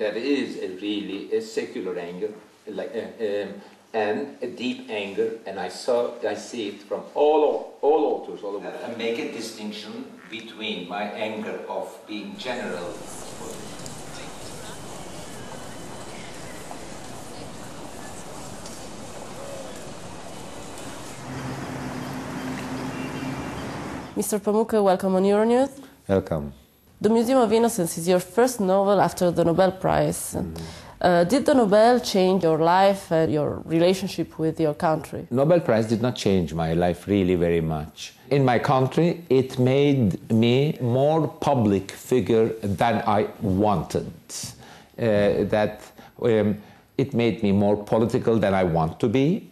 there is really a secular anger, and a deep anger, and I see it from all authors all over. I make a distinction between my anger of being general. Mr. Pamuk, welcome on Euronews. Welcome. The Museum of Innocence is your first novel after the Nobel Prize. Did the Nobel change your life and your relationship with your country? Nobel Prize did not change my life really very much. In my country, it made me more public figure than I wanted. It made me more political than I want to be.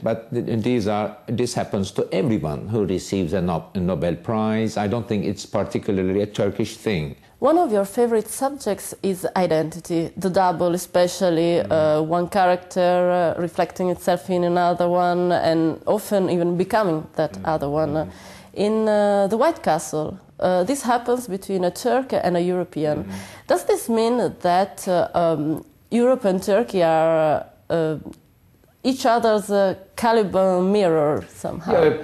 But this happens to everyone who receives a Nobel Prize. I don't think it's particularly a Turkish thing. One of your favorite subjects is identity, the double especially, one character reflecting itself in another one and often even becoming that other one. In the White Castle, this happens between a Turk and a European. Does this mean that Europe and Turkey are each other's caliber mirror somehow? Yeah,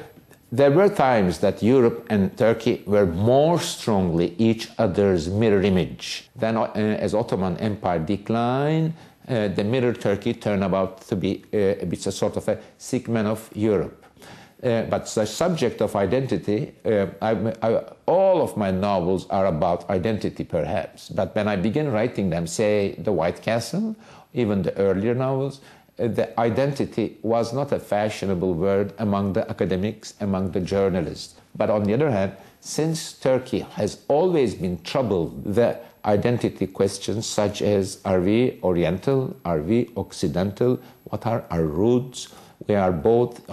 there were times that Europe and Turkey were more strongly each other's mirror image. Then as Ottoman Empire declined, the mirror Turkey turned out to be a sort of a segment of Europe. But the subject of identity, all of my novels are about identity perhaps. But when I begin writing them, say The White Castle, even the earlier novels, the identity was not a fashionable word among the academics, among the journalists. But on the other hand, since Turkey has always been troubled with the identity questions such as, are we Oriental, are we Occidental, what are our roots? We are both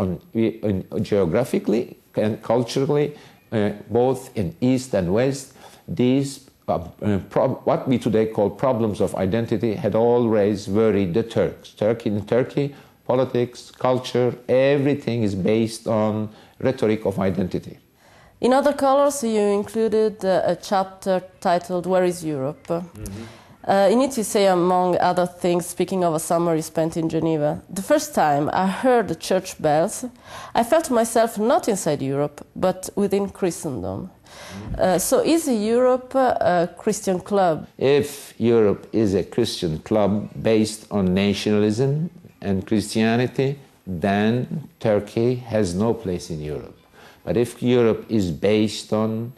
geographically and culturally, both in East and West. These what we today call problems of identity had always worried the Turks. In Turkey, politics, culture, everything is based on rhetoric of identity. In Other Colors, you included a chapter titled Where is Europe? In it you say, among other things, speaking of a summer you spent in Geneva, the first time I heard the church bells, I felt myself not inside Europe, but within Christendom. So is Europe a Christian club? If Europe is a Christian club based on nationalism and Christianity, then Turkey has no place in Europe. But if Europe is based on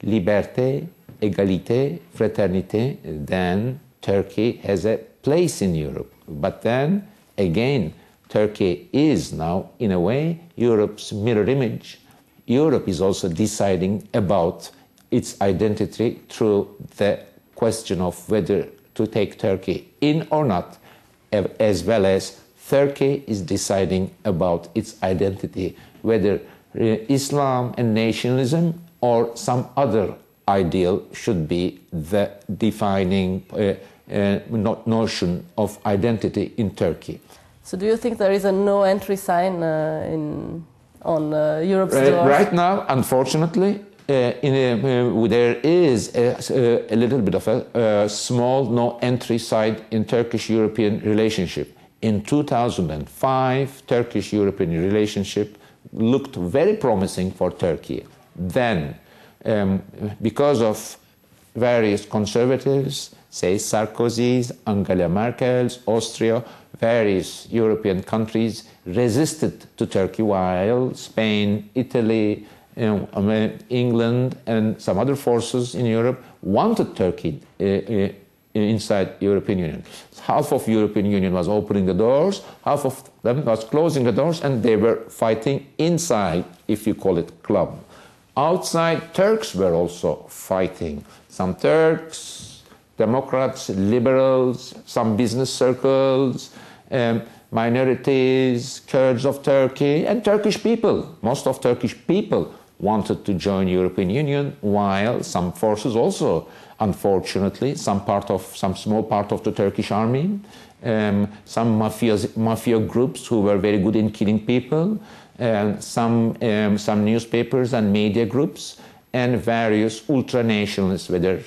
liberté, egalité, fraternité, then Turkey has a place in Europe. But then, again, Turkey is now, in a way, Europe's mirror image. Europe is also deciding about its identity through the question of whether to take Turkey in or not, as well as Turkey is deciding about its identity, whether Islam and nationalism or some other ideal should be the defining notion of identity in Turkey. So do you think there is a no entry sign on Europe's doors? Right now, unfortunately, there is a little bit of a small no entry sign in Turkish-European relationship. In 2005, Turkish-European relationship looked very promising for Turkey. Then, because of various conservatives, say Sarkozy's, Angela Merkel's, Austria, various European countries resisted to Turkey, while Spain, Italy, England, and some other forces in Europe wanted Turkey inside European Union. Half of European Union was opening the doors, half of them was closing the doors, and they were fighting inside, if you call it club. Outside, Turks were also fighting. Some Turks, Democrats, liberals, some business circles, minorities, Kurds of Turkey, and Turkish people. Most of Turkish people wanted to join European Union, while some forces also, unfortunately, some small part of the Turkish army, some mafia groups who were very good in killing people, some newspapers and media groups, and various ultra-nationalists, whether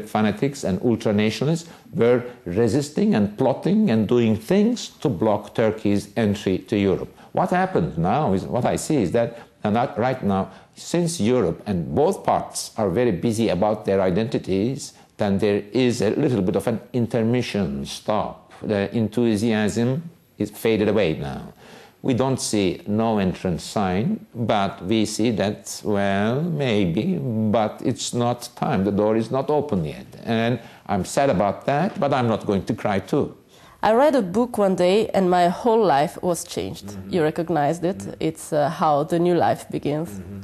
fanatics and ultra-nationalists, were resisting and plotting and doing things to block Turkey's entry to Europe. What happened now is, what I see is that right now, since Europe and both parts are very busy about their identities, then there is a little bit of an intermission, stop. The enthusiasm is faded away now. We don't see no entrance sign, but we see that, well, maybe, but it's not time. The door is not open yet. And I'm sad about that, but I'm not going to cry too. I read a book one day and my whole life was changed. Mm-hmm. You recognized it. Mm-hmm. It's how the new life begins. Mm-hmm.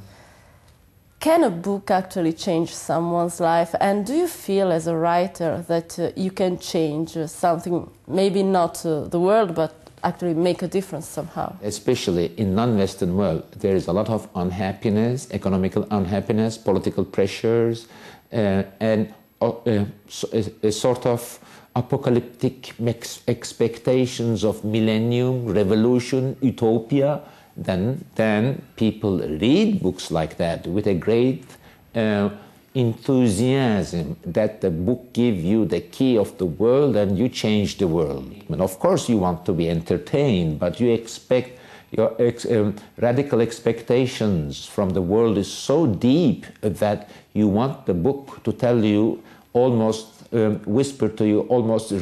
Can a book actually change someone's life? And do you feel as a writer that you can change something, maybe not the world, but actually make a difference somehow? Especially in non-Western world, there is a lot of unhappiness, economical unhappiness, political pressures, and a sort of apocalyptic expectations of millennium, revolution, utopia. Then people read books like that with a great enthusiasm that the book gives you the key of the world and you change the world. And of course you want to be entertained, but you expect your radical expectations from the world is so deep that you want the book to tell you almost, whisper to you almost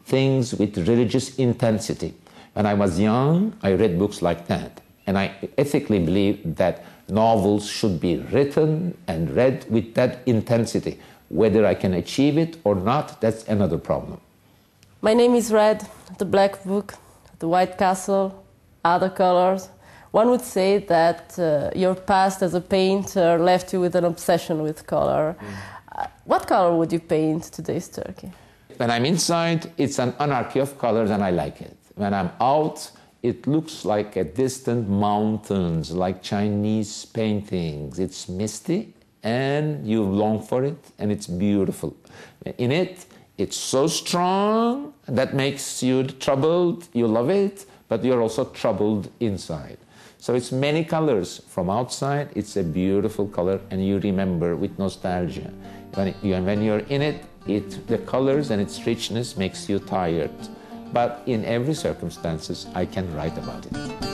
things with religious intensity. When I was young, I read books like that. And I ethically believe that novels should be written and read with that intensity. Whether I can achieve it or not, that's another problem. My name is Red, the Black Book, the White Castle, other colors. One would say that your past as a painter left you with an obsession with color. What color would you paint today's Turkey? When I'm inside, it's an anarchy of colors and I like it. When I'm out, it looks like a distant mountains, like Chinese paintings. It's misty and you long for it and it's beautiful. In it, it's so strong that makes you troubled, you love it, but you're also troubled inside. So it's many colors. From outside, it's a beautiful color and you remember with nostalgia. When you're in it, the colors and its richness makes you tired. But in every circumstances, I can write about it.